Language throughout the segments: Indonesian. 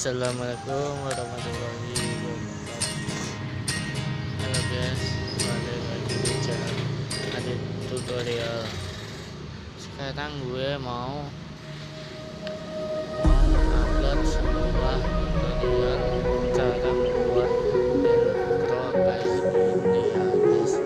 Assalamualaikum warahmatullahi wabarakatuh. Halo guys, balik lagi di channel ADIT tutorial. Sekarang gue mau upload sebuah tutorial cara membuat intro guys. Ini ya guys.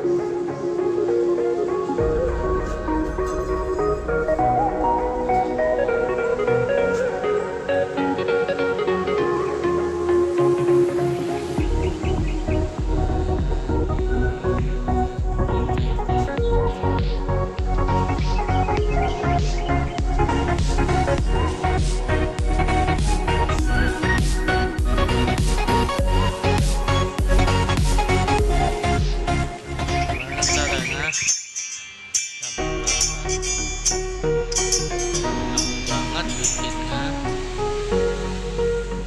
Banget bikinnya.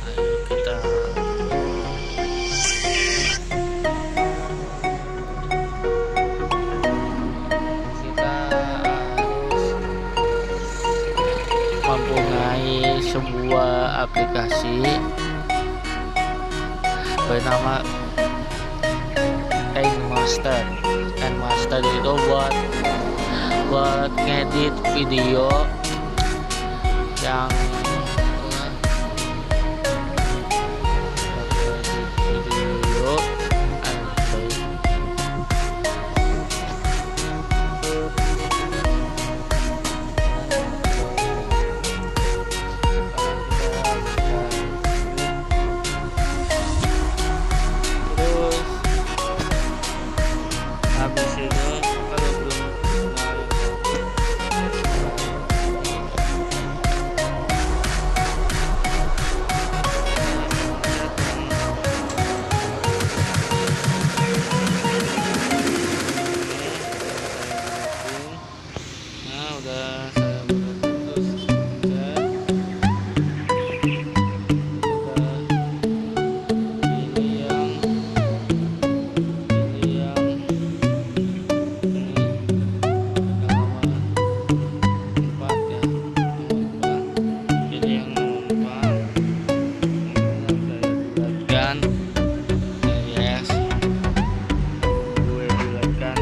Ayo kita harus mempunyai sebuah aplikasi bernama KINEMASTER. KINEMASTER itu buat ngedit video yang video terus habis itu kalau belum udah saya terus ini yang nomor 4 ya, ini yang nomor 4 saya bulatkan yes, gue bulatkan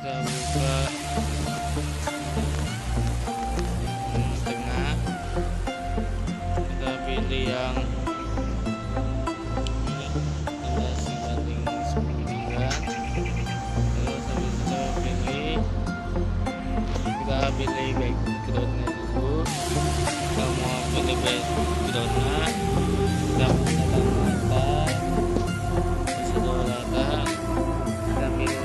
kita buka tengah, kita pilih yang ada setting 9, terus habis itu kita pilih backgroundnya dulu. Kita mau pilih backgroundnya, kita menggunakan mata sesuai rata, kita pilih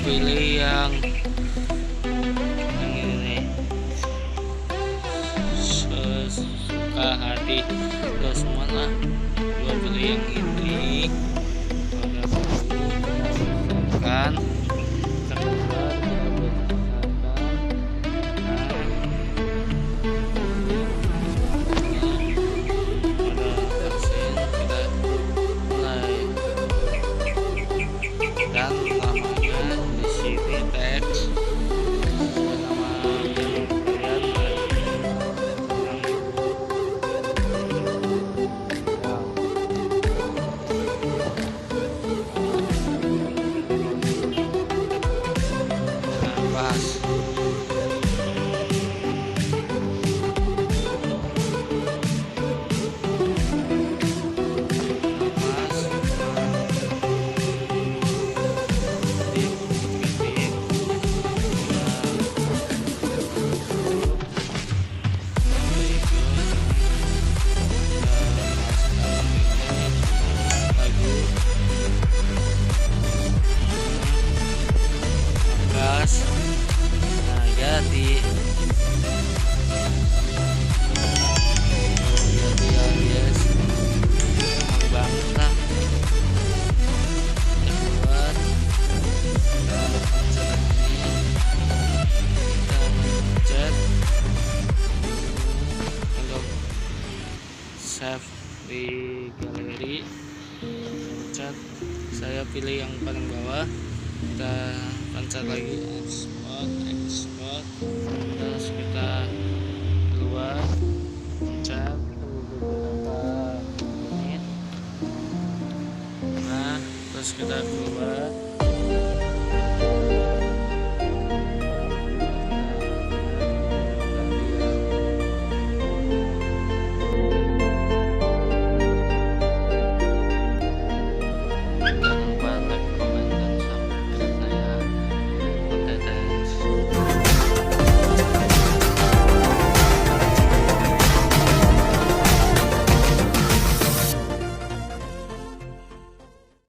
pilih yang ini nih, sesuka hati terus mana, gua pilih yang ini. Kan keluar kita dan namanya di sini teks nama kalian pas jadi ya guys, gampang banget lah. Keluar kita pencet ini, kita pencet untuk save di galeri, pencet, saya pilih yang paling bawah, kita pencet lagi export, terus kita keluar, pencet beberapa menit, nah terus kita keluar.